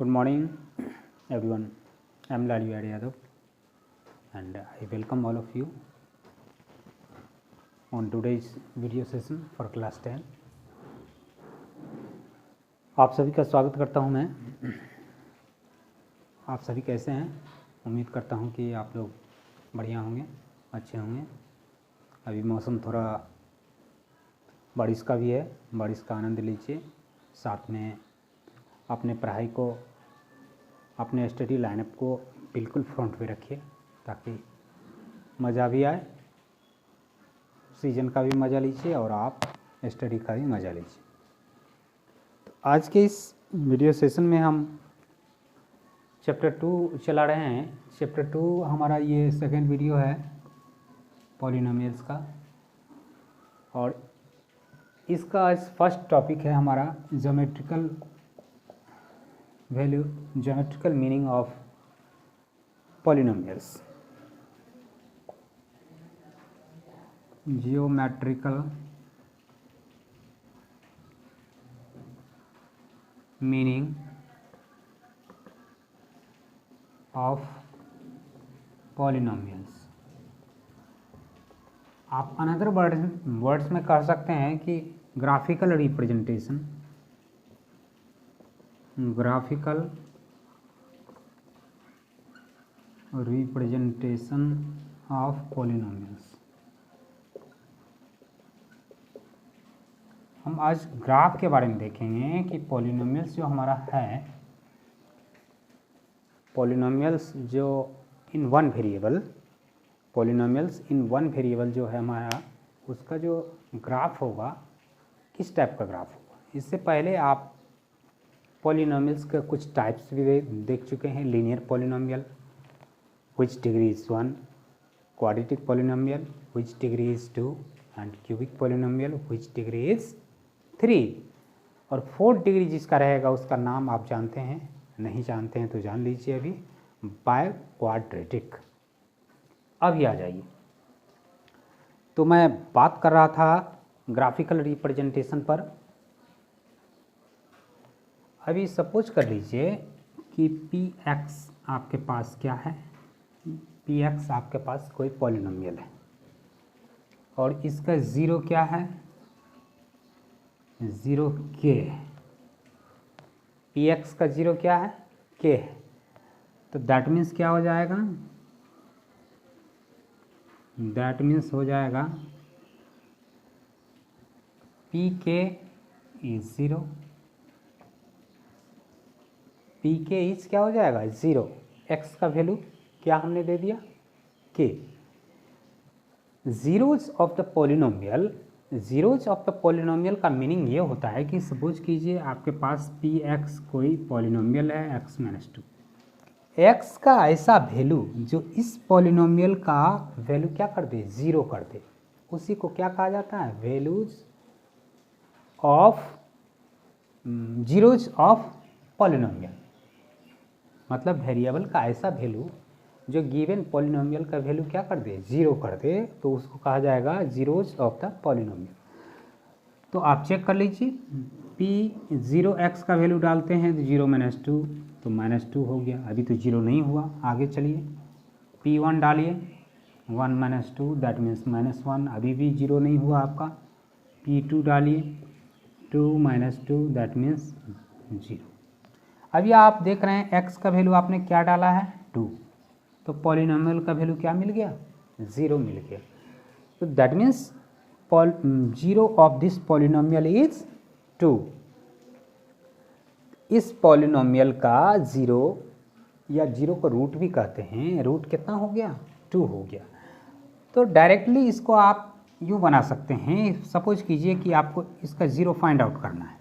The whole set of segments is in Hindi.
Good morning, everyone. I am Lalu Yadav, and I welcome all of you on today's video session for class 10. आप सभी का स्वागत करता हूं मैं. आप सभी कैसे हैं? उम्मीद करता हूं कि आप लोग बढ़िया होंगे, अच्छे होंगे. अभी मौसम थोड़ा बारिश का भी है, बारिश का आनंद लीजिए. साथ में अपने पढ़ाई को, अपने स्टडी लाइनअप को बिल्कुल फ्रंट पे रखिए ताकि मज़ा भी आए, सीजन का भी मज़ा लीजिए और आप स्टडी का भी मज़ा लीजिए. तो आज के इस वीडियो सेशन में हम चैप्टर 2 चला रहे हैं. चैप्टर 2 हमारा ये सेकेंड वीडियो है पॉलिनोमियल्स का, और इसका फर्स्ट टॉपिक है हमारा geometrical value, geometrical meaning of polynomials. Geometrical meaning of polynomials. आप अनदर वर्ड्स में कह सकते हैं कि graphical representation, graphical representation of polynomials. हम आज ग्राफ के बारे में देखेंगे कि पॉलिनोमियल्स जो हमारा है, पॉलिनोमियल्स जो in one variable, polynomials in one variable जो है हमारा, उसका जो ग्राफ होगा किस टाइप का ग्राफ होगा. इससे पहले आप पॉलिनोमियल्स के कुछ टाइप्स भी देख चुके हैं. Linear polynomial which degree is 1, quadratic polynomial which degree is 2, and cubic polynomial which degree is 3. और 4th डिग्री जिसका रहेगा उसका नाम आप जानते हैं, नहीं जानते हैं तो जान लीजिए अभी, बाय क्वाड्रेटिक. अभी आ जाइए. तो मैं बात कर रहा था ग्राफिकल रिप्रेजेंटेशन पर. अभी सपोज कर लीजिए कि px आपके पास क्या है, px आपके पास कोई पॉलिनोमियल है और इसका ज़ीरो क्या है, ज़ीरो k है. px का ज़ीरो क्या है, k है. तो दैट मीन्स क्या हो जाएगा, दैट मीन्स हो जाएगा pk is zero. pk is क्या हो जाएगा, ज़ीरो. x का वैल्यू क्या हमने दे दिया, k. Zeros of the polynomial, zeros of the polynomial का मीनिंग ये होता है कि सपोज कीजिए आपके पास px कोई पॉलिनोमियल है x - 2. x का ऐसा वैल्यू जो इस पॉलिनोमियल का वैल्यू क्या कर दे, ज़ीरो कर दे, उसी को क्या कहा जाता है, values of, zeros of polynomial. मतलब वेरिएबल का ऐसा वैल्यू जो गिवन पॉलिनोमियल का वैल्यू क्या कर दे, ज़ीरो कर दे, तो उसको कहा जाएगा जीरोज ऑफ द पॉलिनोमियल. तो आप चेक कर लीजिए, p 0x का वैल्यू डालते हैं तो 0 - 2, तो -2 हो गया. अभी तो 0 नहीं हुआ, आगे चलिए. p1 डालिए, 1 - 2 दैट मीन्स -1, अभी भी 0 नहीं हुआ आपका. p2 डालिए, 2 - 2 दैट मीन्स 0. अभी आप देख रहे हैं x का वैल्यू आपने क्या डाला है, 2, तो पॉलिनोमियल का वैल्यू क्या मिल गया, 0 मिल गया. तो that means zero of this polynomial is 2. इस पॉलिनोमियल का ज़ीरो, या ज़ीरो को रूट भी कहते हैं, रूट कितना हो गया, 2 हो गया. तो डायरेक्टली इसको आप यूँ बना सकते हैं. सपोज कीजिए कि आपको इसका ज़ीरो फाइंड आउट करना है.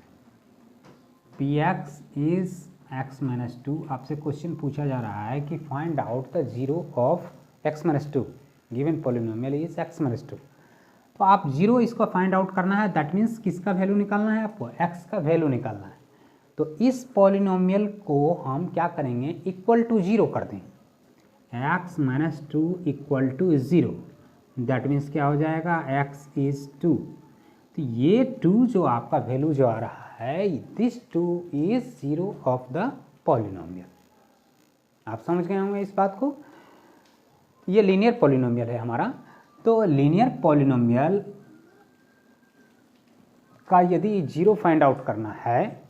px is x - 2. आपसे क्वेश्चन पूछा जा रहा है कि find out the zero of x - 2, given polynomial is x - 2. तो आप जीरो इसको फाइंड आउट करना है. दैट मीन्स किसका वैल्यू निकालना है आपको, x का वैल्यू निकालना है. तो इस पॉलिनोमियल को हम क्या करेंगे, इक्वल टू ज़ीरो कर दें. x - 2 equal to zero, that means क्या हो जाएगा, x इज़ 2. तो ये 2 जो आपका वैल्यू जो आ रहा है, this 2 is zero of the polynomial. आप समझ गए होंगे इस बात को। ये लीनियर पॉलिनोमियल है हमारा। तो लीनियर पॉलिनोमियल का यदि जीरो फाइंड आउट करना है,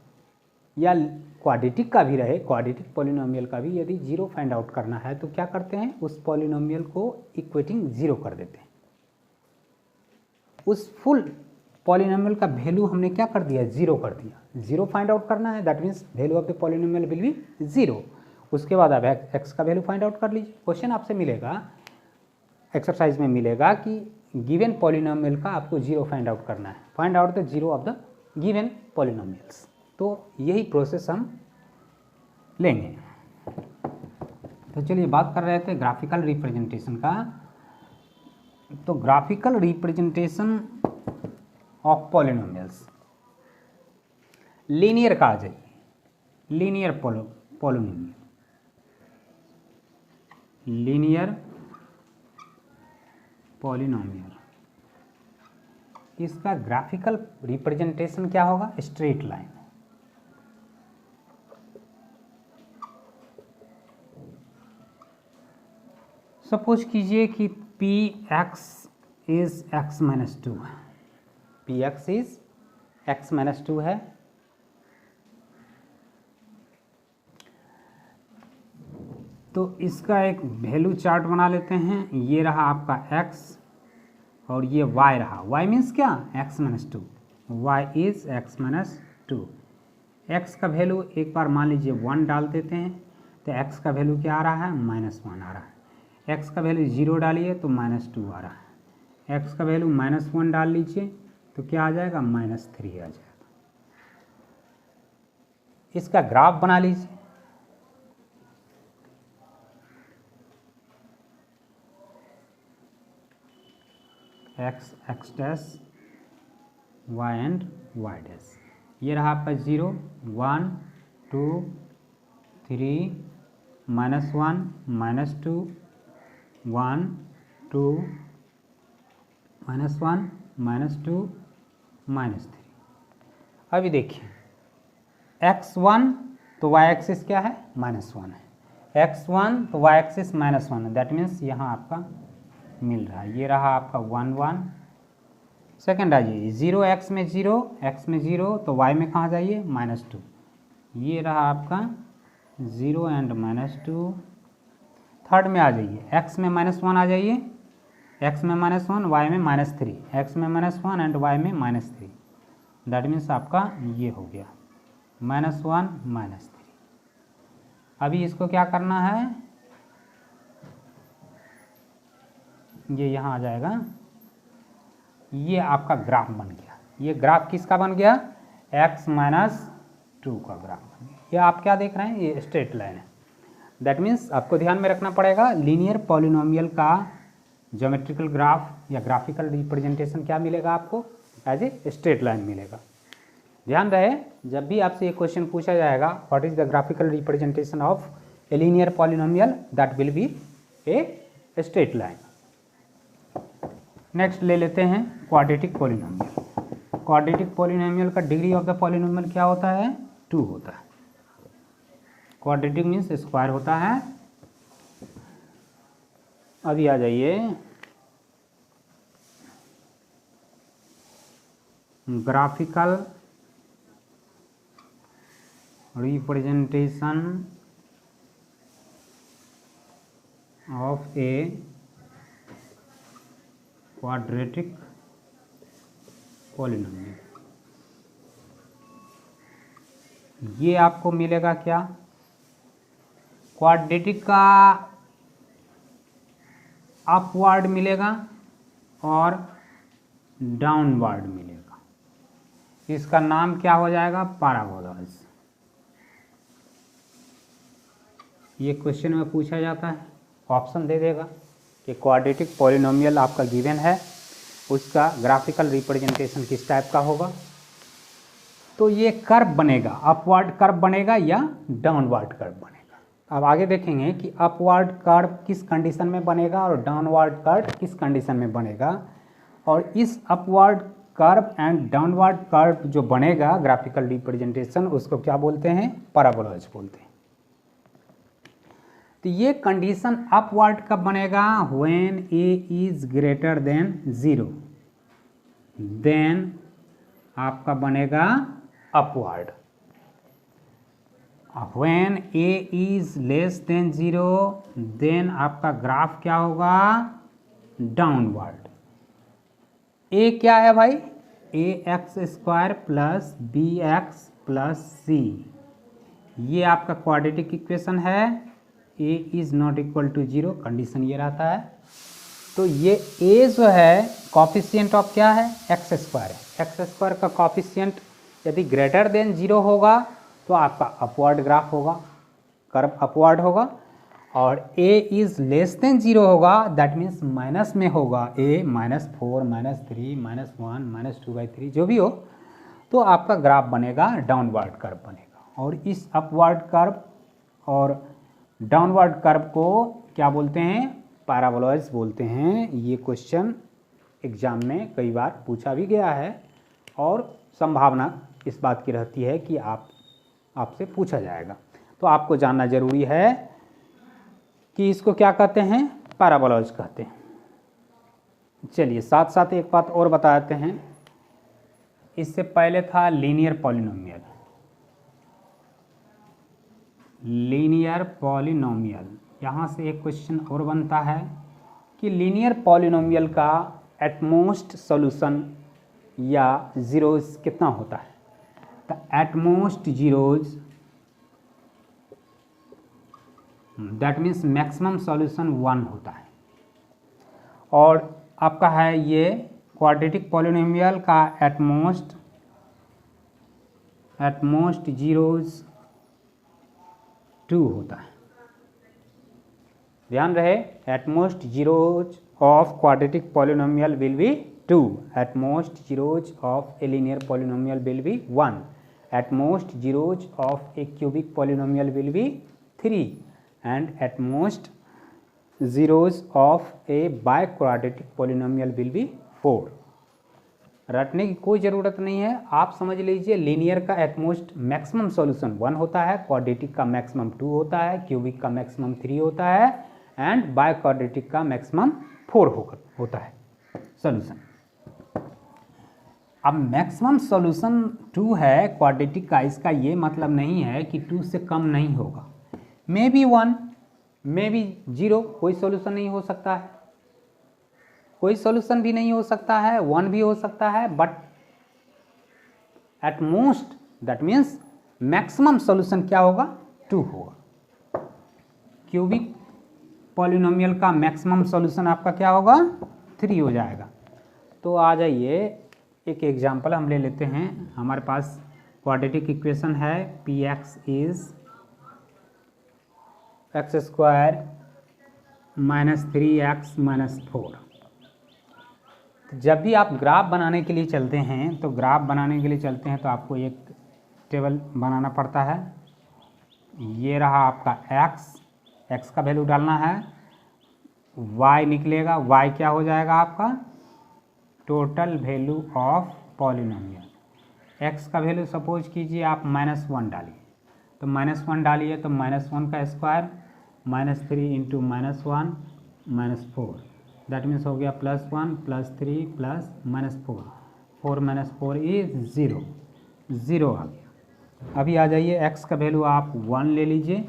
या क्वाड्रेटिक का भी रहे, क्वाड्रेटिक पॉलिनोमियल का भी यदि जीरो फाइंड आउट करना है, तो क्या करते हैं, उस पॉलिनोमियल को इक्वेटिंग जीरो कर देते हैं। उस फुल पॉलिनोमियल का वैल्यू हमने क्या कर दिया, जीरो कर दिया। जीरो फाइंड आउट करना है, that means value of the polynomial will B zero. उसके बाद आप एक्स का वैल्यू फाइंड आउट कर लीजिए। क्वेश्चन आपसे मिलेगा, एक्सरसाइज में मिलेगा कि गिवन पॉलिनोमियल का आपको जीरो फाइंड आउट करना है, find out the zero of the given polynomials. तो यही प्रोसेस हम लेंगे। तो चलिए बात कर रहे थे ग्राफिकल रिप्रेजेंटेशन का। तो graphical representation of polynomials, linear का आ जाइए, लीनियर पॉलिनोमियल, लीनियर पॉलिनोमियल, इसका ग्राफिकल रिप्रेजेंटेशन क्या होगा, स्ट्रेट लाइन। सपोज कीजिए कि P x is x minus two, P x is x minus two है। तो इसका एक वैल्यू चार्ट बना लेते हैं। ये रहा आपका x और ये y रहा। y मीन्स क्या, x minus two, y is x minus two. x का वैल्यू एक बार मान लीजिए 1 डाल देते हैं, तो x का वैल्यू क्या आ रहा है, -1 आ रहा है। x का वैल्यू 0 डालिए तो -2 आ रहा है। x का वैल्यू -1 डाल लीजिए तो क्या आ जाएगा, -3 आ जाएगा। इसका ग्राफ बना लीजिए। x dash y and y dash, ये रहा आपका 0 1 2 3 -1 -2 1 2 -1 -2 -3। अभी देखिए x1 तो y एक्सिस क्या है, -1 है। x1 तो y एक्सिस -1 है, दैट मीन्स यहाँ आपका मिल रहा है। ये रहा आपका 1 1। सेकेंड आ जाइए 0 x में 0 तो y में कहाँ जाइए, -2। ये रहा आपका 0 एंड -2। थर्ड में आ जाइए x में -1 आ जाइए, x में -1 y में -3, x में -1 एंड y में -3, दैट मीन्स आपका ये हो गया -1 -3। अभी इसको क्या करना है, ये यहाँ आ जाएगा। ये आपका ग्राफ बन गया। ये ग्राफ किसका बन गया, x -2 का ग्राफ बन गया। ये आप क्या देख रहे हैं, ये स्ट्रेट लाइन है। दैट मीन्स आपको ध्यान में रखना पड़ेगा, लीनियर पॉलिनोमियल का ज्योमेट्रिकल ग्राफ या ग्राफिकल रिप्रेजेंटेशन क्या मिलेगा आपको, एज ए स्ट्रेट लाइन मिलेगा। ध्यान रहे, जब भी आपसे ये क्वेश्चन पूछा जाएगा, what is the graphical representation of a linear polynomial, that will be a straight line. Next ले लेते हैं क्वाड्रेटिक पॉलिनोमियल। क्वाड्रेटिक पॉलिनोमियल का डिग्री ऑफ द पॉलिनोमियल क्या होता है, 2 होता है। क्वाड्रेटिक मीन्स स्क्वायर होता है। अभी आ जाइए graphical representation of a quadratic polynomial. ये आपको मिलेगा क्या, क्वाड्रेटिक का अपवर्ड मिलेगा और डाउनवर्ड मिलेगा। इसका नाम क्या हो जाएगा, पैराबोलाज। ये क्वेश्चन में पूछा जाता है, ऑप्शन दे देगा कि क्वाड्रेटिक पॉलिनोमियल आपका गिवन है, उसका ग्राफिकल रिप्रेजेंटेशन किस टाइप का होगा। तो ये कर्व बनेगा, अपवर्ड कर्व बनेगा या डाउनवर्ड कर्व बनेगा। अब आगे देखेंगे कि अपवर्ड कर्व किस कंडीशन में बनेगा और डाउनवर्ड कर्व किस कंडीशन में बनेगा। और इस upward curve and downward curve जो बनेगा ग्राफिकल रिप्रेजेंटेशन, उसको क्या बोलते हैं, पैराबोलाज बोलते हैं। तो ये कंडीशन अपवर्ड कब बनेगा? When A is greater than 0, then आपका बनेगा upward. When A is less than 0, then आपका ग्राफ क्या होगा? डाउनवर्ड। ए क्या है भाई? A x square plus B x plus C, ये आपका क्वाड्रेटिक इक्वेशन है। A is not equal to 0, condition ये रहता है। तो ये ए जो है कॉफिशिएंट ऑफ क्या है? एक्स स्क्वायर है। एक्स स्क्वायर का कॉफिशिएंट यदि ग्रेटर देन 0 होगा तो आपका अपवर्ड ग्राफ होगा, कर्व अपवर्ड होगा। और a इज लेस देन 0 होगा, दैट मीन्स माइनस में होगा, a -4 -3 -1 -2/3 जो भी हो, तो आपका ग्राफ बनेगा डाउनवर्ड कर्व बनेगा। और इस अपवर्ड कर्व और डाउनवर्ड कर्व को क्या बोलते हैं? पैराबोलॉइड्स बोलते हैं। ये क्वेश्चन एग्जाम में कई बार पूछा भी गया है और संभावना इस बात की रहती है कि आपसे पूछा जाएगा। तो आपको जानना जरूरी है कि इसको क्या कहते हैं? पैराबोलॉइड्स कहते हैं। चलिए साथ साथ एक बात और बता देते हैं। इससे पहले था लीनियर पॉलिनोमियल। लीनियर पॉलिनोमियल, यहाँ से एक क्वेश्चन और बनता है कि लीनियर पॉलिनोमियल का एटमोस्ट सॉल्यूशन या जीरोज कितना होता है? तो at most zeros, that means maximum solution 1 होता है। और आपका है ये क्वाड्रेटिक पॉलिनोमियल का एटमोस्ट जीरोज 2 होता है। ध्यान रहे, at most zeros of quadratic polynomial will be 2, at most zeros of a linear polynomial will be 1, at most zeros of a cubic polynomial will be 3 and at most zeros of a biquadratic polynomial will be 4। रटने की कोई ज़रूरत नहीं है, आप समझ लीजिए लीनियर का एटमोस्ट मैक्सिमम सॉल्यूशन 1 होता है, क्वाड्रेटिक का मैक्सिमम 2 होता है, क्यूबिक का मैक्सिमम 3 होता है एंड बायक्वाड्रेटिक का मैक्सिमम 4 होता है सॉल्यूशन। अब मैक्सिमम सॉल्यूशन 2 है क्वाड्रेटिक का, इसका ये मतलब नहीं है कि 2 से कम नहीं होगा। मे बी 1, मे बी 0, कोई सॉल्यूशन नहीं हो सकता है, कोई सॉल्यूशन भी नहीं हो सकता है, 1 भी हो सकता है, but at most that means maximum solution क्या होगा? 2 होगा। क्यूबिक पॉलिनोमियल का मैक्सिमम सॉल्यूशन आपका क्या होगा? 3 हो जाएगा। तो आ जाइए एक एग्जांपल हम ले लेते हैं। हमारे पास क्वाड्रेटिक इक्वेशन है px is x square -3x -4। जब भी आप ग्राफ बनाने के लिए चलते हैं तो आपको एक टेबल बनाना पड़ता है। ये रहा आपका x का वैल्यू डालना है, y निकलेगा, y क्या हो जाएगा आपका? Total value of polynomial. x का वैल्यू सपोज कीजिए आप -1 डालिए, तो -1 डालिए तो -1 का स्क्वायर -3 इंटू -1 -4, दैट मीन्स हो गया +1 +3 +-4, 4 - 4 इज 0 आ गया। अभी आ जाइए x का वैल्यू आप 1 ले लीजिए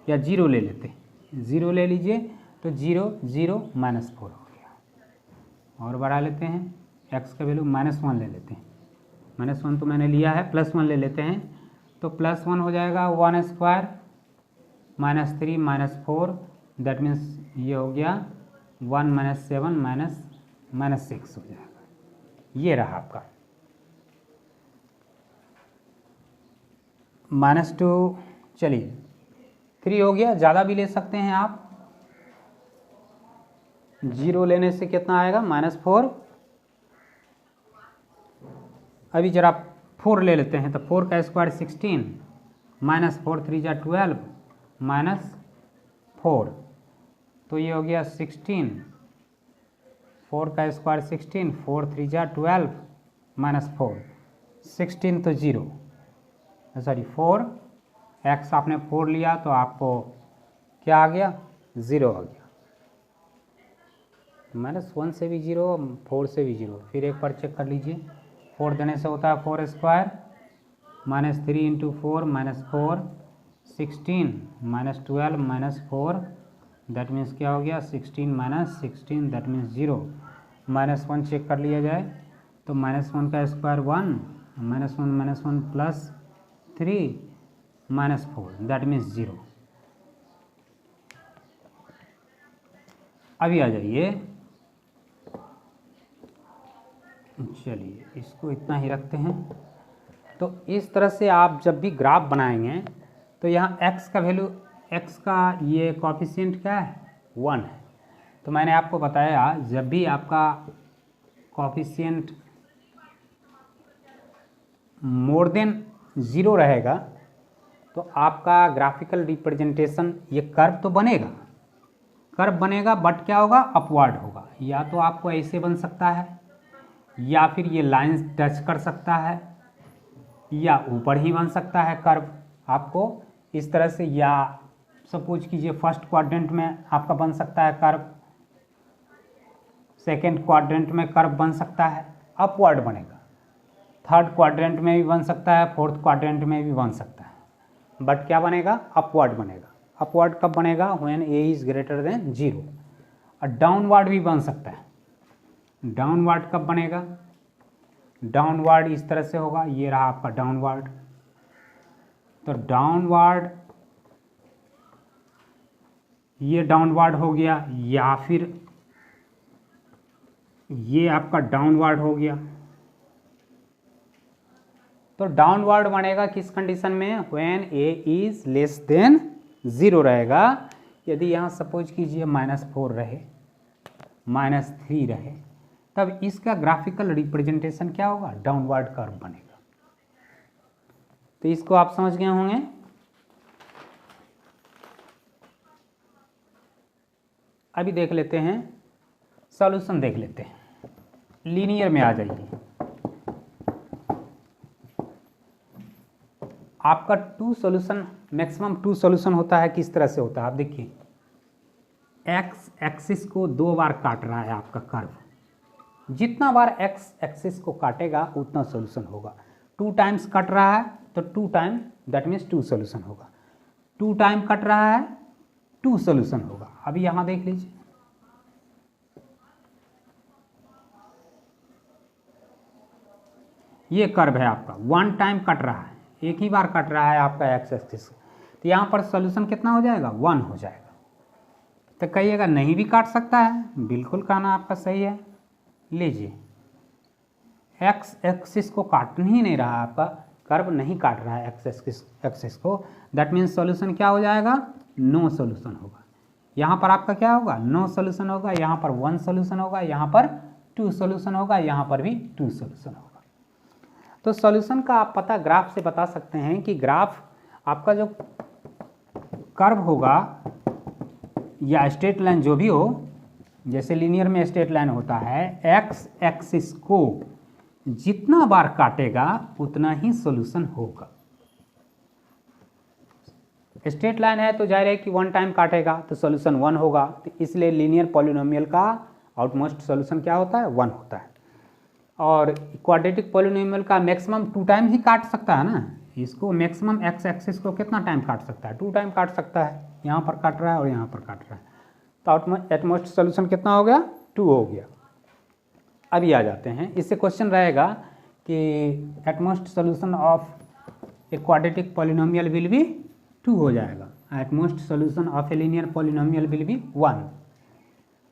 या 0 ले लेते हैं, 0 ले लीजिए तो 0 0 -4 हो गया। और बढ़ा लेते हैं, x का वैल्यू -1 ले लेते हैं, -1 तो मैंने लिया है, +1 ले लेते हैं तो +1 हो जाएगा 1 स्क्वायर -3 -4, दैट मीन्स ये हो गया 1 - 7 -6 हो जाएगा। ये रहा आपका -2, चलिए 3 हो गया। ज़्यादा भी ले सकते हैं आप, 0 लेने से कितना आएगा? -4। अभी जरा 4 ले लेते हैं तो 4 का स्क्वायर 16, -4 3 जा 12 -4, तो ये हो गया 16, 4 का स्क्वायर 16, 4 3 जा 12 -4, 16 तो 0, सॉरी 4, x आपने 4 लिया तो आपको क्या आ गया, 0 आ गया। -1 से भी 0, 4 से भी 0। फिर एक बार चेक कर लीजिए, 4 देने से होता है 4 स्क्वायर, -3 × 4 -4, 16 -12 -4, दैट मीन्स क्या हो गया 16 - 16, दैट मीन्स 0। -1 चेक कर लिया जाए तो -1 का स्क्वायर 1, -1 प्लस 3 -4, दैट मीन्स 0। अभी आ जाइए, चलिए इसको इतना ही रखते हैं। तो इस तरह से आप जब भी ग्राफ बनाएंगे तो यहाँ x का वैल्यू, x का ये कोफिशिएंट क्या है, 1 है। तो मैंने आपको बताया जब भी आपका कोफिशिएंट मोर देन 0 रहेगा तो आपका ग्राफिकल रिप्रेजेंटेशन ये कर्व तो बनेगा, कर्व बनेगा, बट क्या होगा, अपवर्ड होगा। या तो आपको ऐसे बन सकता है, या फिर ये लाइन टच कर सकता है, या ऊपर ही बन सकता है कर्व आपको इस तरह से। या सपोज कीजिए फर्स्ट क्वाड्रेंट में आपका बन सकता है कर्व, सेकेंड क्वाड्रेंट में कर्व बन सकता है, अपवर्ड बनेगा। थर्ड क्वाड्रेंट में भी बन सकता है, फोर्थ क्वाड्रेंट में भी बन सकता है, बट क्या बनेगा, अपवर्ड बनेगा। अपवर्ड कब बनेगा, when a is greater than 0। और डाउनवर्ड भी बन सकता है। डाउनवर्ड कब बनेगा, डाउनवर्ड इस तरह से होगा, ये रहा आपका डाउनवर्ड। तो डाउनवर्ड, ये डाउनवर्ड हो गया, या फिर ये आपका डाउनवर्ड हो गया। तो डाउनवर्ड बनेगा किस कंडीशन में, when a is less than 0 रहेगा। यदि यहाँ सपोज कीजिए -4 रहे, -3 रहे, तब इसका ग्राफिकल रिप्रेजेंटेशन क्या होगा, डाउनवर्ड कर्व बनेगा। तो इसको आप समझ गए होंगे। अभी देख लेते हैं, सॉल्यूशन देख लेते हैं। लीनियर में आ जाइए, आपका 2 सॉल्यूशन, मैक्सिमम 2 सॉल्यूशन होता है। किस तरह से होता है आप देखिए, एक्स एक्सिस को 2 बार काट रहा है आपका कर्व। जितना बार एक्स एक्सिस को काटेगा उतना सॉल्यूशन होगा। 2 टाइम्स कट रहा है तो 2 टाइम, दैट मीन्स 2 सॉल्यूशन होगा। 2 टाइम कट रहा है 2 सॉल्यूशन होगा। अभी यहाँ देख लीजिए, ये कर्व है आपका, 1 टाइम कट रहा है, एक ही बार कट रहा है आपका एक्स एक्सिस। तो यहाँ पर सॉल्यूशन कितना हो जाएगा, 1 हो जाएगा। तो कहिएगा नहीं भी काट सकता है, बिल्कुल कहना आपका सही है। लीजिए, एक्स एक्सिस को काट ही नहीं रहा, आपका कर्व नहीं काट रहा है एक्स एक्सिस को, दैट मीन्स सॉल्यूशन क्या हो जाएगा, नो सॉल्यूशन होगा। यहाँ पर आपका क्या होगा, नो सॉल्यूशन होगा। यहाँ पर 1 सॉल्यूशन होगा, यहाँ पर 2 सॉल्यूशन होगा, यहाँ पर भी 2 सॉल्यूशन होगा। तो सॉल्यूशन का आप पता ग्राफ से बता सकते हैं कि ग्राफ आपका जो कर्व होगा या स्ट्रेट लाइन जो भी हो, जैसे लीनियर में स्ट्रेट लाइन होता है, एक्स एक्सिस को जितना बार काटेगा उतना ही सॉल्यूशन होगा। स्ट्रेट लाइन है तो जाहिर है कि 1 टाइम काटेगा तो सॉल्यूशन 1 होगा। तो इसलिए लीनियर पॉलिनोमियल का आउटमोस्ट सॉल्यूशन क्या होता है, 1 होता है। और क्वाड्रेटिक पॉलिनोमियल का मैक्सिमम 2 टाइम ही काट सकता है ना। इसको मैक्सिमम एक्स एक्सिस को कितना टाइम काट सकता है, 2 टाइम काट सकता है। यहाँ पर काट रहा है और यहाँ पर काट रहा है, तो एटमोस्ट सॉल्यूशन कितना हो गया, 2 हो गया। अभी आ जाते हैं, इससे क्वेश्चन रहेगा कि at most solution of a quadratic polynomial will be 2 हो जाएगा। At most solution of a linear polynomial will be 1।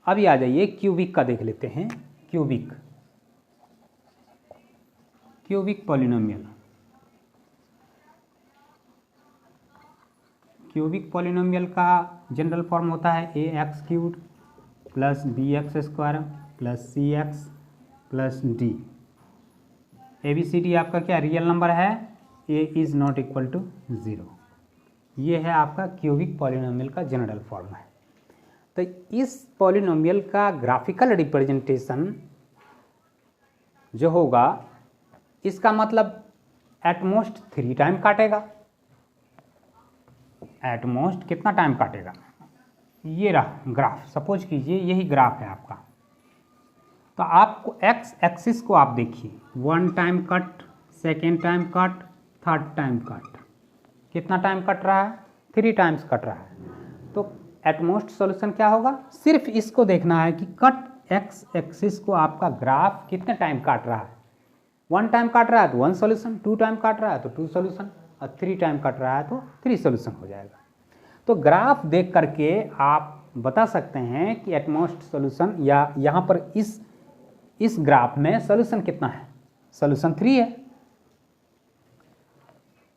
अभी आ जाइए क्यूबिक का देख लेते हैं। क्यूबिक पॉलिनोमियल, क्यूबिक पॉलिनोमियल का जनरल फॉर्म होता है ax³ + bx² + cx + d। ABCD आपका क्या रियल नंबर है, a is not equal to 0। ये है आपका क्यूबिक पॉलिनोमियल का जनरल फॉर्म है। तो इस पॉलिनोमियल का ग्राफिकल रिप्रेजेंटेशन जो होगा, इसका मतलब एटमोस्ट 3 टाइम काटेगा। एटमोस्ट कितना टाइम काटेगा, ये रहा ग्राफ, सपोज कीजिए यही ग्राफ है आपका। तो आपको एक्स एक्सिस को आप देखिए, 1 time cut, second time cut, third time cut. कितना टाइम कट रहा है? 3 टाइम्स कट रहा है। तो एटमोस्ट सॉल्यूशन क्या होगा? सिर्फ इसको देखना है कि कट एक्स एक्सिस को आपका ग्राफ कितने टाइम काट रहा है। 1 टाइम काट रहा है तो 1 सॉल्यूशन, 2 टाइम काट रहा है तो 2 सॉल्यूशन, और 3 टाइम काट रहा है तो 3 सॉल्यूशन हो जाएगा। तो ग्राफ देख करके आप बता सकते हैं कि एटमोस्ट सॉल्यूशन, या यहाँ पर इस ग्राफ में सॉल्यूशन कितना है? सॉल्यूशन 3 है।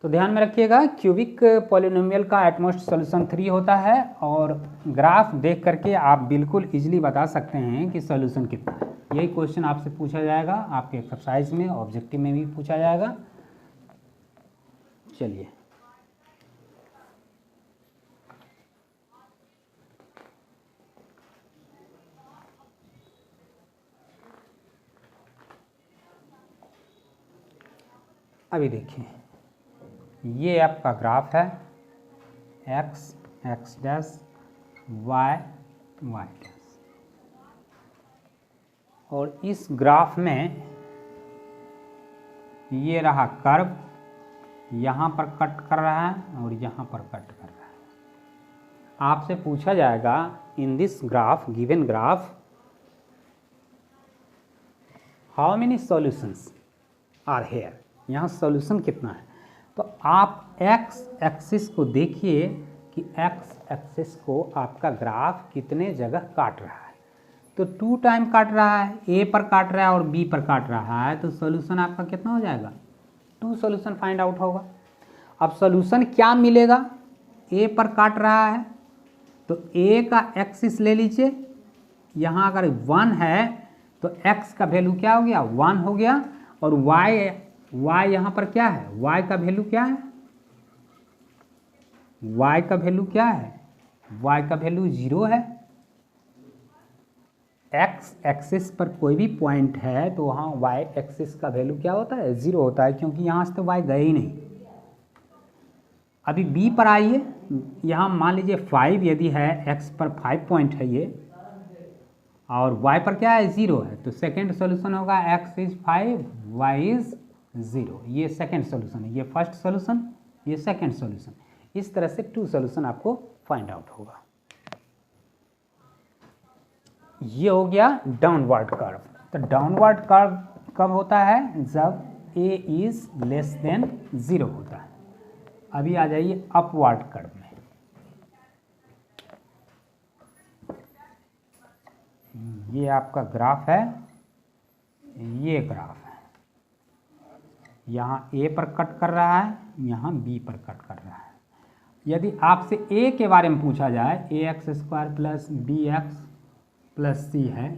तो ध्यान में रखिएगा, क्यूबिक पॉलिनोमियल का एटमोस्ट सॉल्यूशन 3 होता है, और ग्राफ देख करके आप बिल्कुल इजीली बता सकते हैं कि सॉल्यूशन कितना है। यही क्वेश्चन आपसे पूछा जाएगा, आपके एक्सरसाइज में, ऑब्जेक्टिव में भी पूछा जाएगा। चलिए अभी देखिए, ये आपका ग्राफ है, x x dash y y dash, और इस ग्राफ में ये रहा कर्व, यहाँ पर कट कर रहा है और यहाँ पर कट कर रहा है। आपसे पूछा जाएगा in this graph, given graph, how many solutions are here, यहाँ सॉल्यूशन कितना है। तो आप एक्स एक्सिस को देखिए कि एक्स एक्सिस को आपका ग्राफ कितने जगह काट रहा है। तो 2 टाइम काट रहा है, ए पर काट रहा है और बी पर काट रहा है, तो सॉल्यूशन आपका कितना हो जाएगा? 2 सॉल्यूशन फाइंड आउट होगा। अब सॉल्यूशन क्या मिलेगा? ए पर काट रहा है तो ए का एक्सिस ले लीजिए, यहाँ अगर 1 है तो x का वैल्यू क्या हो गया? 1 हो गया, और y यहाँ पर क्या है? y का वैल्यू क्या है? y का वैल्यू क्या है? y का वैल्यू 0 है। x एक्सिस पर कोई भी पॉइंट है तो वहाँ y एक्सिस का वैल्यू क्या होता है? 0 होता है, क्योंकि यहाँ से तो y गए ही नहीं। अभी b पर आइए, यहाँ मान लीजिए 5 यदि है, x पर 5 पॉइंट है ये, और y पर क्या है? 0 है। तो सेकेंड सॉल्यूशन होगा x इज 5, y इज 0। ये सेकेंड सॉल्यूशन है, ये फर्स्ट सॉल्यूशन, ये सेकेंड सॉल्यूशन। इस तरह से 2 सॉल्यूशन आपको फाइंड आउट होगा। ये हो गया डाउनवर्ड कर्व। तो डाउनवर्ड कर्व कब होता है? जब a इज लेस देन 0 होता है। अभी आ जाइए अपवर्ड कर्व में। ये आपका ग्राफ है, ये ग्राफ है, यहाँ a पर कट कर रहा है, यहाँ b पर कट कर रहा है। यदि आपसे a के बारे में पूछा जाए, ax² plus bx plus c है,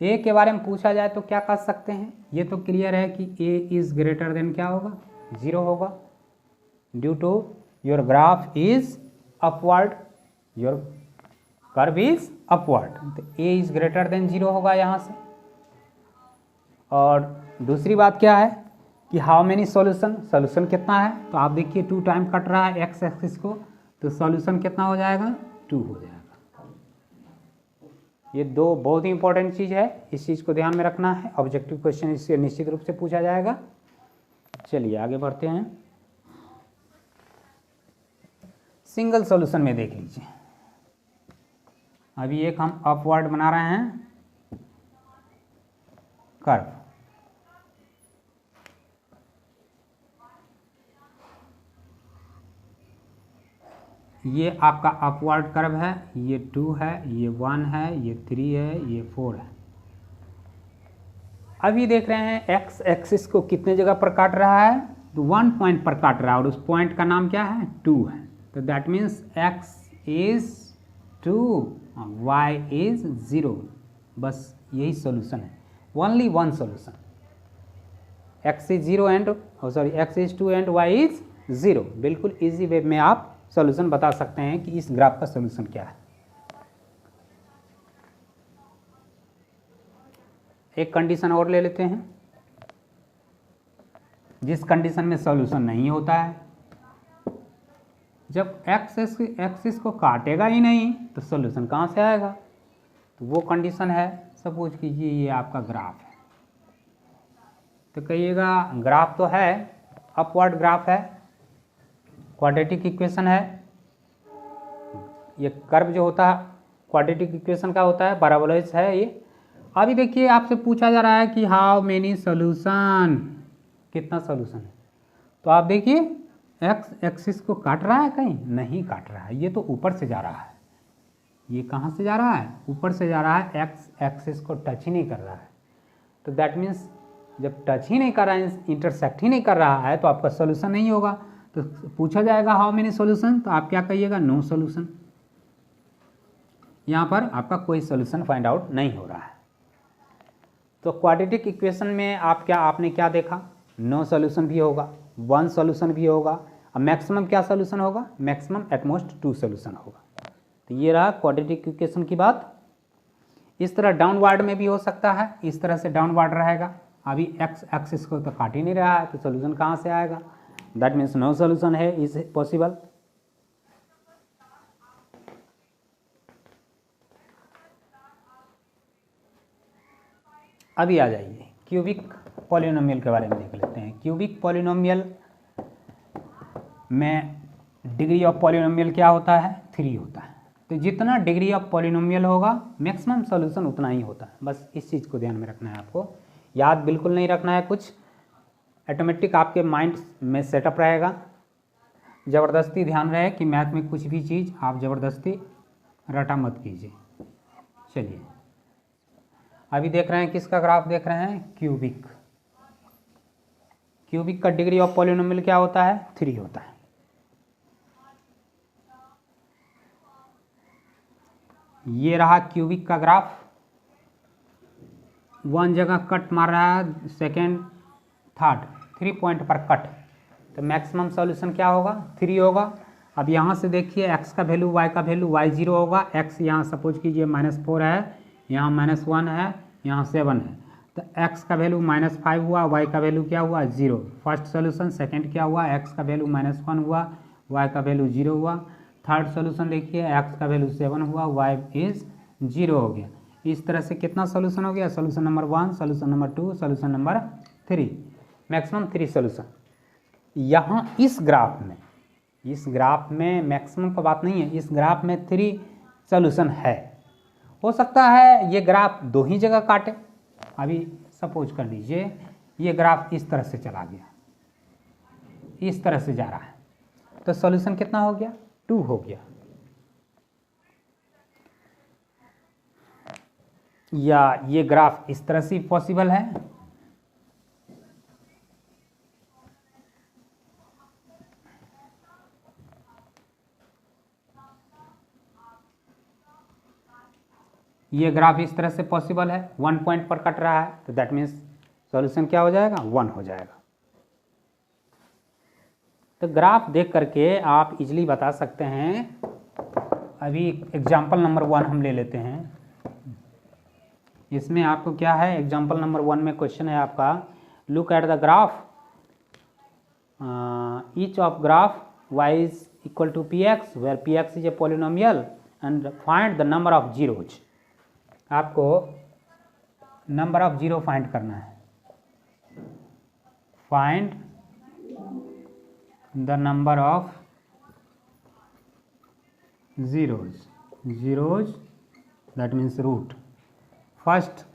a के बारे में पूछा जाए तो क्या कर सकते हैं? ये तो क्लियर है कि a इज ग्रेटर देन क्या होगा? 0 होगा, due to your graph is upward, your curve is upward. तो a इज ग्रेटर देन 0 होगा यहाँ से। और दूसरी बात क्या है कि हाउ मेनी सॉल्यूशन, सॉल्यूशन कितना है? तो आप देखिए 2 टाइम कट रहा है एक्स एक्सिस को, तो सॉल्यूशन कितना हो जाएगा? 2 हो जाएगा। ये 2 बहुत ही इंपॉर्टेंट चीज़ है, इस चीज़ को ध्यान में रखना है। ऑब्जेक्टिव क्वेश्चन इससे निश्चित रूप से पूछा जाएगा। चलिए आगे बढ़ते हैं। सिंगल सॉल्यूशन में देख लीजिए, अभी एक हम अपवर्ड बना रहे हैं कर्व। ये आपका अपवर्ड कर्व है, ये 2 है, ये 1 है, ये 3 है, ये 4 है। अभी देख रहे हैं एक्स एक्सिस को कितने जगह पर काट रहा है? तो 1 पॉइंट पर काट रहा है, और उस पॉइंट का नाम क्या है? 2 है। तो that means x is 2, y is 0। बस यही सॉल्यूशन है, only 1 solution. x is 0 and x is 2 and y is 0। बिल्कुल इजी वे में आप सॉल्यूशन बता सकते हैं कि इस ग्राफ का सॉल्यूशन क्या है। एक कंडीशन और ले लेते हैं, जिस कंडीशन में सॉल्यूशन नहीं होता है। जब एक्स एक्सिस को काटेगा ही नहीं तो सोल्यूशन कहाँ से आएगा? तो वो कंडीशन है। सपोज कीजिए ये आपका ग्राफ है, तो कहिएगा ग्राफ तो है, अपवर्ड ग्राफ है, क्वाड्रेटिक इक्वेशन है। ये कर्व जो होता है क्वाड्रेटिक इक्वेशन का होता है, पैराबोलॉइड है ये। अभी देखिए आपसे पूछा जा रहा है कि हाउ मेनी सोल्यूशन, कितना सोल्यूशन है। तो आप देखिए एक्स एक्सिस को काट रहा है? कहीं नहीं काट रहा है, ये तो ऊपर से जा रहा है। ये कहाँ से जा रहा है? ऊपर से जा रहा है, एक्स एक्सिस को टच ही नहीं कर रहा है। तो दैट मीन्स जब टच ही नहीं कर रहा है, इंटरसेक्ट ही नहीं कर रहा है, तो आपका सोल्यूशन नहीं होगा। तो पूछा जाएगा हाउ मेनी सोल्यूशन, तो आप क्या कहिएगा? No solution. यहाँ पर आपका कोई सोल्यूशन फाइंड आउट नहीं हो रहा है। तो क्वाड्रेटिक इक्वेशन में आपने क्या देखा? नो सोल्यूशन भी होगा, वन सोल्यूशन भी होगा, अब मैक्सिमम क्या सोल्यूशन होगा? मैक्सिमम एटमोस्ट 2 सोल्यूशन होगा। तो ये रहा क्वाड्रेटिक इक्वेशन की बात। इस तरह डाउनवर्ड में भी हो सकता है, इस तरह से डाउनवर्ड रहेगा। अभी एक्स एक्सिस को तो काट ही नहीं रहा है, तो सोल्यूशन कहाँ से आएगा? दैट मीन्स नो सोल्यूशन है, इज पॉसिबल। अभी आ जाइए क्यूबिक पॉलिनोमियल के बारे में देख लेते हैं। क्यूबिक पॉलिनोमियल में डिग्री ऑफ पॉलिनोमियल क्या होता है? 3 होता है। तो जितना डिग्री ऑफ पॉलिनोमियल होगा मैक्सिमम सॉल्यूशन उतना ही होता है। बस इस चीज़ को ध्यान में रखना है, आपको याद बिल्कुल नहीं रखना है, कुछ ऑटोमेटिक आपके माइंड में सेटअप रहेगा। ज़बरदस्ती ध्यान रहे कि मैथ में कुछ भी चीज़ आप ज़बरदस्ती रटा मत कीजिए। चलिए अभी देख रहे हैं किसका ग्राफ देख रहे हैं? क्यूबिक। क्यूबिक का डिग्री ऑफ पॉलिनोमियल क्या होता है? 3 होता है। ये रहा क्यूबिक का ग्राफ, 1 जगह कट मार रहा है, सेकेंड थर्ड 3 पॉइंट पर कट। तो मैक्सिमम सॉल्यूशन क्या होगा? 3 होगा। अब यहाँ से देखिए x का वैल्यू y का वैल्यू y 0 होगा। x यहाँ सपोज कीजिए -4 है, यहाँ -1 है, यहाँ 7 है, तो x का वैल्यू -5 हुआ, y का वैल्यू क्या हुआ? 0। First solution. सेकंड क्या हुआ? x का वैल्यू -1 हुआ, y का वैल्यू 0 हुआ। थर्ड सोल्यूशन देखिए x का वैल्यू 7 हुआ, y इज 0 हो गया। इस तरह से कितना सोल्यूशन हो गया? Solution number 1, solution number 2, solution number 3, maximum 3 solution. यहाँ इस ग्राफ में मैक्सिमम का बात नहीं है, इस ग्राफ में 3 सोल्यूशन है। हो सकता है ये ग्राफ 2 ही जगह काटे। अभी सपोज कर लीजिए ये ग्राफ इस तरह से चला गया, इस तरह से जा रहा है, तो सॉल्यूशन कितना हो गया? 2 हो गया। या ये ग्राफ इस तरह से पॉसिबल है, ये ग्राफ इस तरह से पॉसिबल है, 1 पॉइंट पर कट रहा है, तो दैट मीन्स सॉल्यूशन क्या हो जाएगा? 1 हो जाएगा। तो ग्राफ देख करके आप इजीली बता सकते हैं। अभी एग्जाम्पल नंबर 1 हम ले लेते हैं। इसमें आपको क्या है? एग्जाम्पल नंबर 1 में क्वेश्चन है आपका, look at the graph, each of graph y is equal to px where px is a polynomial and find the number of zeros। आपको नंबर ऑफ जीरो फाइंड करना है। Find the number of zeros that means root. First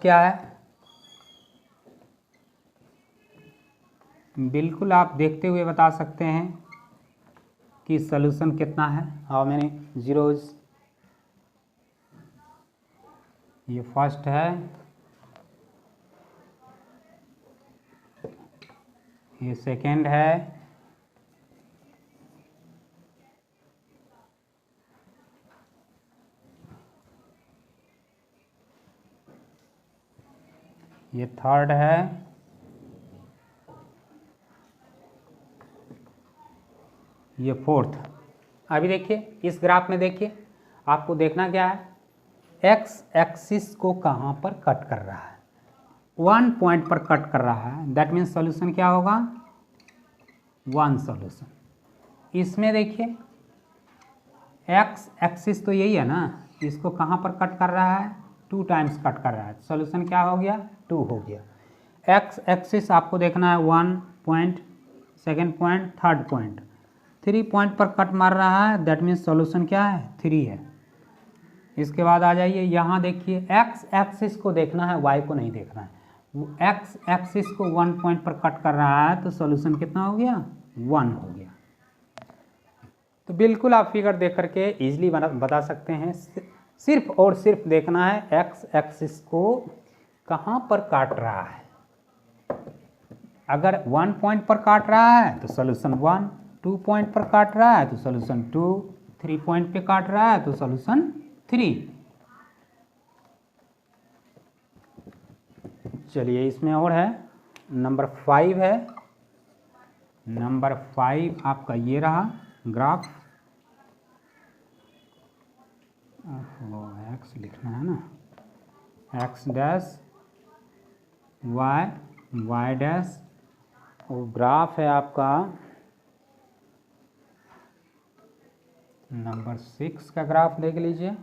क्या है? बिल्कुल आप देखते हुए बता सकते हैं कि सॉल्यूशन कितना है, हाउ मेनी जीरोज। ये फर्स्ट है, ये सेकेंड है, ये थर्ड है, ये फोर्थ। अभी देखिए इस ग्राफ में देखिए, आपको देखना क्या है? एक्स एक्सिस को कहाँ पर कट कर रहा है? 1 पॉइंट पर कट कर रहा है, दैट मीन्स सॉल्यूशन क्या होगा? 1 सॉल्यूशन। इसमें देखिए एक्स एक्सिस तो यही है ना, इसको कहाँ पर कट कर रहा है, 2 टाइम्स कट कर रहा है। सॉल्यूशन क्या हो गया, 2 हो गया। एक्स एक्सिस आपको देखना है 1 point, second point, third point, 3 point पर कट मार रहा है, दैट मीन्स सॉल्यूशन क्या है, 3 है। इसके बाद आ जाइए यहाँ देखिए, एक्स एक्सिस को देखना है, वाई को नहीं देखना है। एक्स एक्सिस को 1 पॉइंट पर कट कर रहा है तो सॉल्यूशन कितना हो गया, 1 हो गया। तो बिल्कुल आप फिगर देख करके इजीली बता सकते हैं। सिर्फ और सिर्फ देखना है एक्स एक्सिस को कहाँ पर काट रहा है। अगर 1 पॉइंट पर काट रहा है तो सॉल्यूशन 1, 2 पॉइंट पर काट रहा है तो सॉल्यूशन 2, 3 पॉइंट पे काट रहा है तो सॉल्यूशन 3। चलिए इसमें और है, नंबर 5 है। नंबर 5 आपका ये रहा ग्राफ, एक्स लिखना है ना, x dash y, y dash, और ग्राफ है आपका नंबर 6 का ग्राफ देख लीजिए।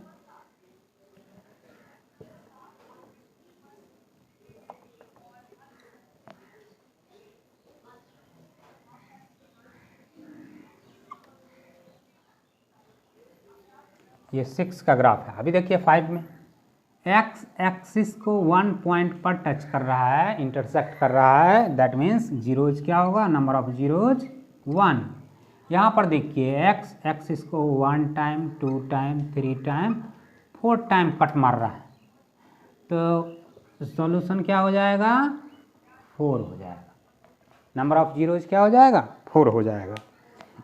ये 6 का ग्राफ है। अभी देखिए 5 में एक्स एक्सिस को 1 पॉइंट पर टच कर रहा है, इंटरसेक्ट कर रहा है, दैट मीन्स जीरोज क्या होगा, नंबर ऑफ जीरोज 1। यहाँ पर देखिए एक्स एक्सिस को 1 time, 2 time, 3 time, 4 time cut मार रहा है, तो सॉल्यूशन क्या हो जाएगा, 4 हो जाएगा। नंबर ऑफ जीरोज क्या हो जाएगा, 4 हो जाएगा।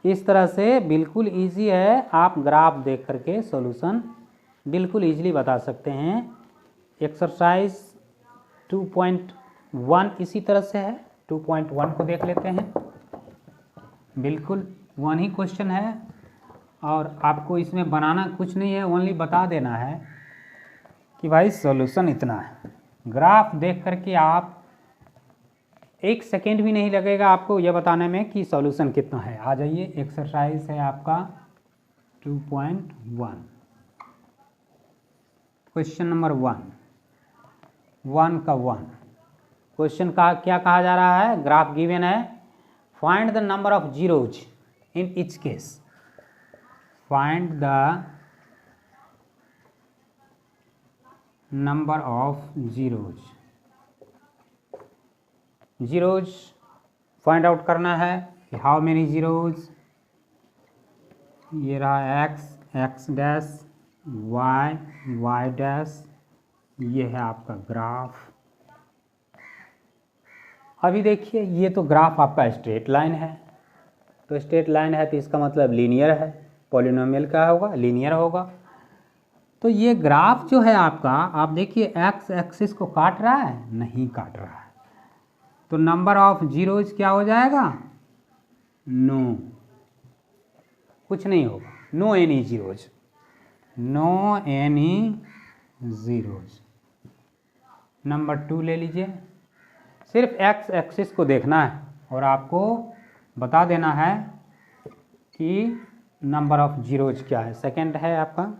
इस तरह से बिल्कुल इजी है, आप ग्राफ देख करके सॉल्यूशन बिल्कुल इजीली बता सकते हैं। एक्सरसाइज 2.1 इसी तरह से है। 2.1 को देख लेते हैं। बिल्कुल 1 ही क्वेश्चन है और आपको इसमें बनाना कुछ नहीं है, ओनली बता देना है कि भाई सॉल्यूशन इतना है। ग्राफ देख करके आप 1 सेकेंड भी नहीं लगेगा आपको यह बताने में कि सॉल्यूशन कितना है। आ जाइए, एक्सरसाइज है आपका 2.1, क्वेश्चन नंबर 1 का 1। क्वेश्चन का क्या कहा जा रहा है, ग्राफ गिवन है, find the number of zeros in each case. Find the number of zeros, zeros find out करना है। हाउ मेनी जीरोज, ये रहा x, x dash, y, y dash, ये है आपका ग्राफ। अभी देखिए ये तो ग्राफ आपका स्ट्रेट लाइन है, तो स्ट्रेट लाइन है तो इसका मतलब लीनियर है, पॉलिनोमियल का होगा, लीनियर होगा। तो ये ग्राफ जो है आपका, आप देखिए एक्स एक्सिस को काट रहा है, नहीं काट रहा है, तो नंबर ऑफ जीरोज क्या हो जाएगा, नो, कुछ नहीं होगा, no any zeros, no any zeros. Number 2 ले लीजिए, सिर्फ एक्स एक्सिस को देखना है और आपको बता देना है कि नंबर ऑफ जीरोज क्या है। सेकंड है आपका,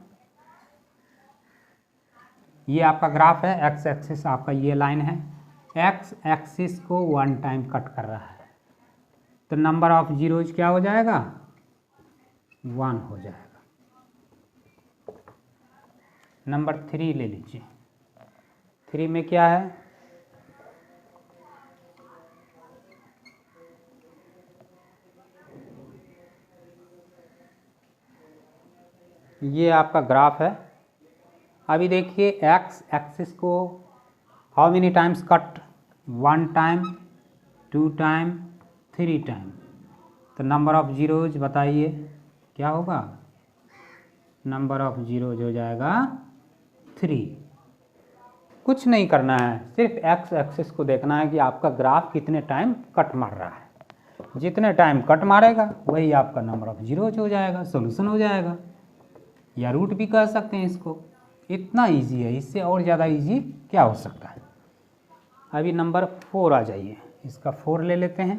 ये आपका ग्राफ है, एक्स एक्सिस आपका ये लाइन है, एक्स एक्सिस को 1 टाइम कट कर रहा है, तो नंबर ऑफ जीरोज क्या हो जाएगा, 1 हो जाएगा। नंबर 3 ले लीजिए, 3 में क्या है, ये आपका ग्राफ है। अभी देखिए एक्स एक्सिस को how many times cut, 1 time, 2 time, 3 time, तो नंबर ऑफ जीरोज बताइए क्या होगा, नंबर ऑफ जीरोज हो जाएगा 3। कुछ नहीं करना है, सिर्फ एक्स एक्सिस को देखना है कि आपका ग्राफ कितने टाइम कट मार रहा है, जितने टाइम कट मारेगा वही आपका नंबर ऑफ जीरोज हो जाएगा, सॉल्यूशन हो जाएगा, या रूट भी कह सकते हैं इसको। इतना इजी है, इससे और ज़्यादा इजी क्या हो सकता है। अभी नंबर 4 आ जाइए, इसका 4 ले लेते हैं।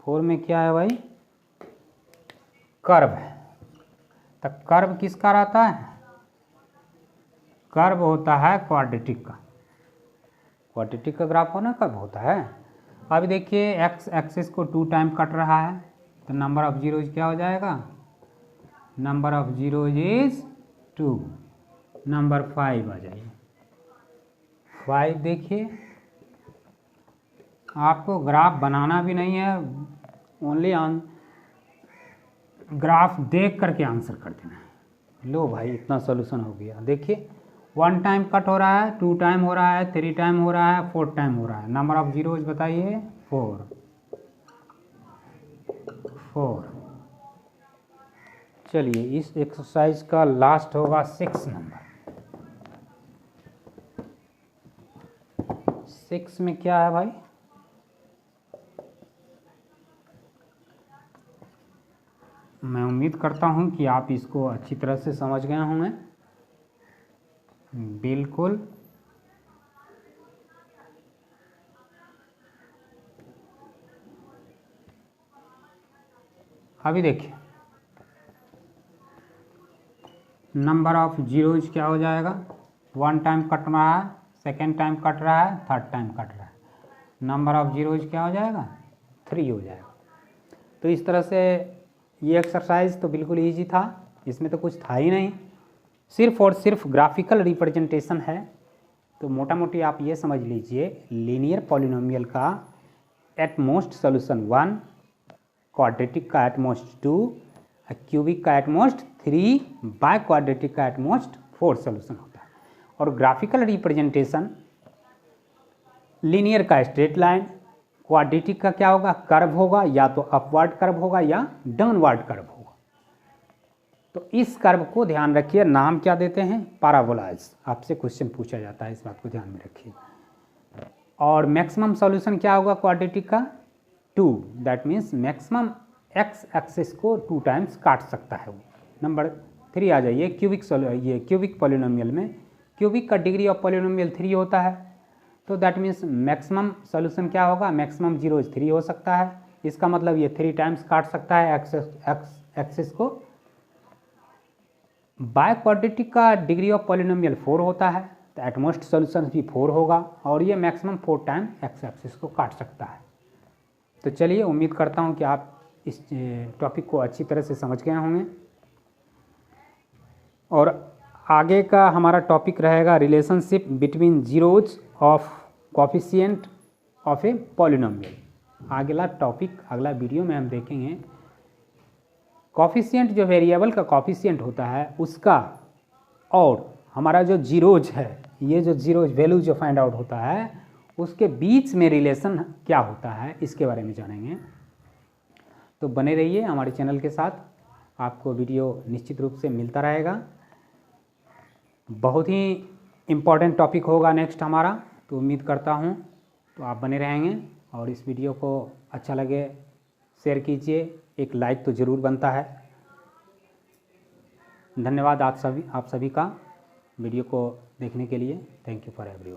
4 में क्या है भाई, कर्व है। तो कर्व किसका रहता है? कर्व होता है क्वाड्रेटिक का। क्वाड्रेटिक का ग्राफ होना कर्व होता है। अभी देखिए एक्स एक्सिस को 2 टाइम कट रहा है, तो नंबर ऑफ जीरोज क्या हो जाएगा? Number of zeros is 2। Number 5 आ जाइए। 5 देखिए, आपको ग्राफ बनाना भी नहीं है, ओनली ऑन ग्राफ देख करके आंसर कर देना है। लो भाई, इतना सॉल्यूशन हो गया। देखिए 1 टाइम कट हो रहा है, 2 टाइम हो रहा है, 3 टाइम हो रहा है, 4 टाइम हो रहा है। नंबर ऑफ जीरोज बताइए? 4। चलिए इस एक्सरसाइज का लास्ट होगा 6 नंबर। 6 में क्या है भाई? मैं उम्मीद करता हूं कि आप इसको अच्छी तरह से समझ गए होंगे। बिल्कुल। अभी देखिए नंबर ऑफ जीरोज क्या हो जाएगा? 1 टाइम कट रहा है, 2nd टाइम कट रहा है, 3rd टाइम कट रहा है। नंबर ऑफ जीरोज क्या हो जाएगा? 3 हो जाएगा। तो इस तरह से ये एक्सरसाइज तो बिल्कुल ईजी था, इसमें तो कुछ था ही नहीं, सिर्फ और सिर्फ ग्राफिकल रिप्रेजेंटेशन है। तो मोटा मोटी आप ये समझ लीजिए, लीनियर पॉलिनोमियल का एटमोस्ट सॉल्यूशन 1, क्वाड्रेटिक का एटमोस्ट 2, क्यूबिक का एटमोस्ट 3, बाय क्वाड्रेटिक का एटमोस्ट 4 सॉल्यूशन होता है। और ग्राफिकल रिप्रेजेंटेशन लीनियर का स्ट्रेट लाइन, क्वाड्रेटिक का क्या होगा? कर्व होगा, या तो अपवर्ड कर्व होगा या डाउनवर्ड कर्व होगा। तो इस कर्व को ध्यान रखिए, नाम क्या देते हैं? पैराबोलाज। आपसे क्वेश्चन पूछा जाता है, इस बात को ध्यान में रखिए। और मैक्सिमम सॉल्यूशन क्या होगा क्वाड्रेटिक का? 2। That means maximum x axis को 2 टाइम्स काट सकता है वो। नंबर 3 आ जाइए। ये क्यूबिक पॉलिनोमियल में क्यूबिक का डिग्री ऑफ पॉलिनोमियल 3 होता है, तो दैट मीन्स मैक्सिमम सॉल्यूशन क्या होगा? मैक्सिमम जीरोज 3 हो सकता है। इसका मतलब ये 3 टाइम्स काट सकता है एक्स एक्सिस को। बाय क्वाड्रेटिक का डिग्री ऑफ पॉलिनोमियल 4 होता है, तो एटमोस्ट सॉल्यूशन भी 4 होगा, और ये मैक्सिमम 4 टाइम एक्स एक्सिस को काट सकता है। तो चलिए, उम्मीद करता हूँ कि आप इस टॉपिक को अच्छी तरह से समझ गए होंगे। और आगे का हमारा टॉपिक रहेगा relationship between zeros of coefficient of a polynomial. अगला टॉपिक, अगला वीडियो में हम देखेंगे कोफिशिएंट, जो वेरिएबल का कोफिशिएंट होता है उसका, और हमारा जो जीरोज है, ये जो जीरोज वैल्यू जो फाइंड आउट होता है उसके बीच में रिलेशन क्या होता है, इसके बारे में जानेंगे। तो बने रहिए हमारे चैनल के साथ, आपको वीडियो निश्चित रूप से मिलता रहेगा। बहुत ही इम्पॉर्टेंट टॉपिक होगा नेक्स्ट हमारा, तो उम्मीद करता हूँ तो आप बने रहेंगे। और इस वीडियो को अच्छा लगे शेयर कीजिए, एक लाइक तो ज़रूर बनता है। धन्यवाद आप सभी का वीडियो को देखने के लिए। Thank you for everyone.